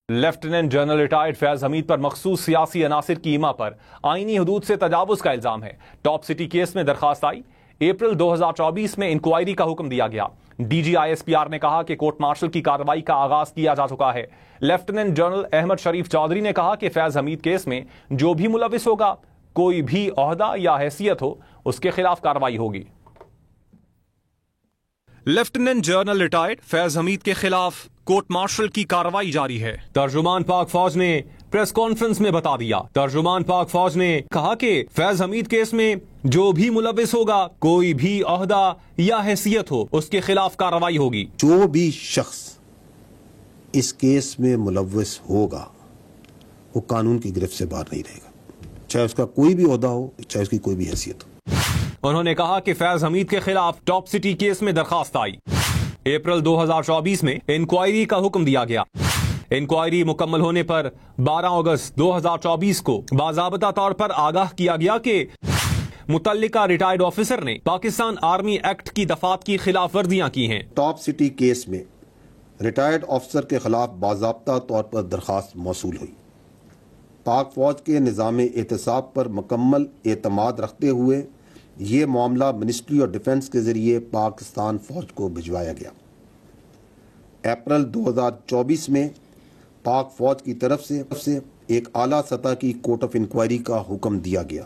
Lieutenant general retired فیض حمید پر مخصوص سیاسی عناصر کی ایما پر آئینی حدود سے تجاوز کا الزام ہے۔ ٹاپ سٹی کیس میں درخواست آئی۔ اپریل 2024 میں انکوائری کا حکم دیا گیا۔ D G I S P R نے کہا کہ کورٹ مارشل کی کارروائی کا آغاز کیا جا چکا ہے۔ لیفٹیننٹ جنرل احمد شریف چودھری نے کہا کہ فیض حمید کیس میں جو بھی ملوث ہوگا، کوئی بھی عہدہ یا حیثیت ہو، اس کے خلاف کارروائی ہوگی۔ لیفٹیننٹ جنرل ریٹائرڈ فیض حمید کے خلاف کورٹ مارشل کی کارروائی جاری ہے۔ ترجمان پاک فوج نے پریس کانفرنس میں بتا دیا۔ ترجمان پاک فوج نے کہا کہ فیض حمید کیس میں جو بھی ملوث ہوگا، کوئی بھی عہدہ یا حیثیت ہو، اس کے خلاف کارروائی ہوگی۔ جو بھی شخص اس کیس میں ملوث ہوگا وہ قانون کی گرفت سے باہر نہیں رہے گا، چاہے اس کا کوئی بھی عہدہ ہو، چاہے اس کی کوئی بھی حیثیت ہو۔ انہوں نے کہا کہ فیض حمید کے خلاف ٹاپ سٹی کیس میں درخواست آئی۔ اپریل 2024 میں انکوائری کا حکم دیا گیا۔ انکوائری مکمل ہونے پر 12 اگست 2024 کو باضابطہ طور پر آگاہ کیا گیا کہ متعلقہ ریٹائرڈ آفیسر نے پاکستان آرمی ایکٹ کی دفعات کی خلاف ورزیاں کی ہیں۔ ٹاپ سٹی کیس میں ریٹائرڈ آفیسر کے خلاف باضابطہ طور پر درخواست موصول ہوئی۔ پاک فوج کے نظام احتساب پر مکمل اعتماد رکھتے ہوئے یہ معاملہ منسٹری آف ڈیفنس کے ذریعے پاکستان فوج کو بھجوایا گیا۔ اپریل 2024 میں پاک فوج کی طرف سے ایک اعلیٰ سطح کی کورٹ آف انکوائری کا حکم دیا گیا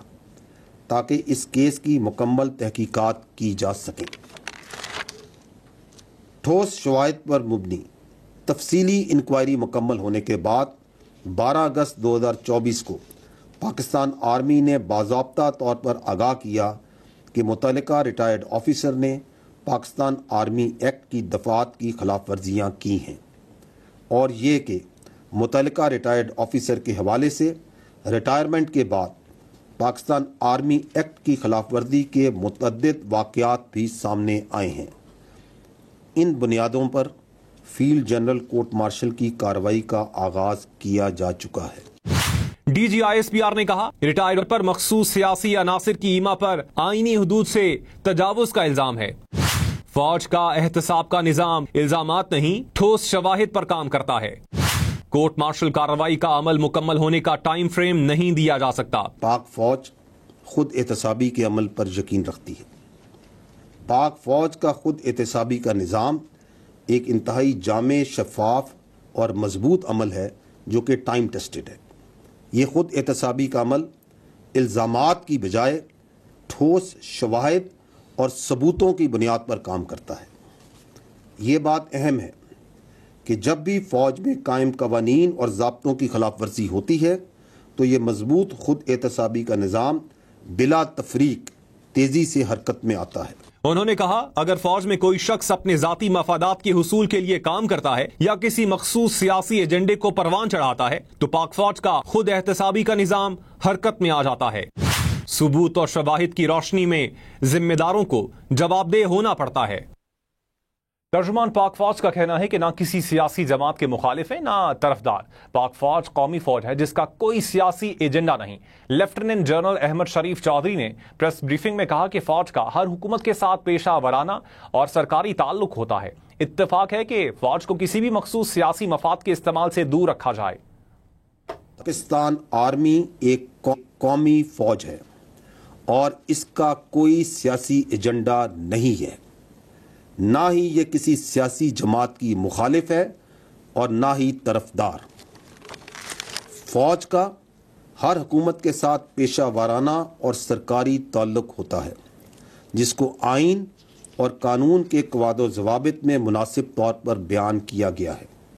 تاکہ اس کیس کی مکمل تحقیقات کی جا سکیں۔ ٹھوس شواہد پر مبنی تفصیلی انکوائری مکمل ہونے کے بعد 12 اگست 2024 کو پاکستان آرمی نے باضابطہ طور پر آگاہ کیا کہ متعلقہ ریٹائرڈ آفیسر نے پاکستان آرمی ایکٹ کی دفعات کی خلاف ورزیاں کی ہیں، اور یہ کہ متعلقہ ریٹائرڈ آفیسر کے حوالے سے ریٹائرمنٹ کے بعد پاکستان آرمی ایکٹ کی خلاف ورزی کے متعدد واقعات بھی سامنے آئے ہیں۔ ان بنیادوں پر فیلڈ جنرل کورٹ مارشل کی کارروائی کا آغاز کیا جا چکا ہے۔ D G I S P R نے کہا ریٹائرڈ پر مخصوص سیاسی عناصر کی ایما پر آئینی حدود سے تجاوز کا الزام ہے۔ فوج کا احتساب کا نظام الزامات نہیں، ٹھوس شواہد پر کام کرتا ہے۔ کورٹ مارشل کارروائی کا عمل مکمل ہونے کا ٹائم فریم نہیں دیا جا سکتا۔ پاک فوج خود احتسابی کے عمل پر یقین رکھتی ہے۔ پاک فوج کا خود احتسابی کا نظام ایک انتہائی جامع، شفاف اور مضبوط عمل ہے جو کہ ٹائم ٹیسٹڈ ہے۔ یہ خود احتسابی کا عمل الزامات کی بجائے ٹھوس شواہد اور ثبوتوں کی بنیاد پر کام کرتا ہے۔ یہ بات اہم ہے کہ جب بھی فوج میں قائم قوانین اور ضابطوں کی خلاف ورزی ہوتی ہے تو یہ مضبوط خود احتسابی کا نظام بلا تفریق تیزی سے حرکت میں آتا ہے۔ انہوں نے کہا اگر فوج میں کوئی شخص اپنے ذاتی مفادات کے حصول کے لیے کام کرتا ہے یا کسی مخصوص سیاسی ایجنڈے کو پروان چڑھاتا ہے تو پاک فوج کا خود احتسابی کا نظام حرکت میں آ جاتا ہے۔ ثبوت اور شواہد کی روشنی میں ذمہ داروں کو جواب دہ ہونا پڑتا ہے۔ ترجمان پاک فوج کا کہنا ہے کہ نہ کسی سیاسی جماعت کے مخالف ہیں نہ طرفدار۔ پاک فوج قومی فوج ہے جس کا کوئی سیاسی ایجنڈا نہیں۔ لیفٹیننٹ جنرل احمد شریف چودھری نے پریس بریفنگ میں کہا کہ فوج کا ہر حکومت کے ساتھ پیشہ ورانہ اور سرکاری تعلق ہوتا ہے۔ اتفاق ہے کہ فوج کو کسی بھی مخصوص سیاسی مفاد کے استعمال سے دور رکھا جائے۔ پاکستان آرمی ایک قومی فوج ہے اور اس کا کوئی سیاسی ایجنڈا نہیں ہے، نہ ہی یہ کسی سیاسی جماعت کی مخالف ہے اور نہ ہی طرفدار۔ فوج کا ہر حکومت کے ساتھ پیشہ وارانہ اور سرکاری تعلق ہوتا ہے جس کو آئین اور قانون کے قواعد و ضوابط میں مناسب طور پر بیان کیا گیا ہے۔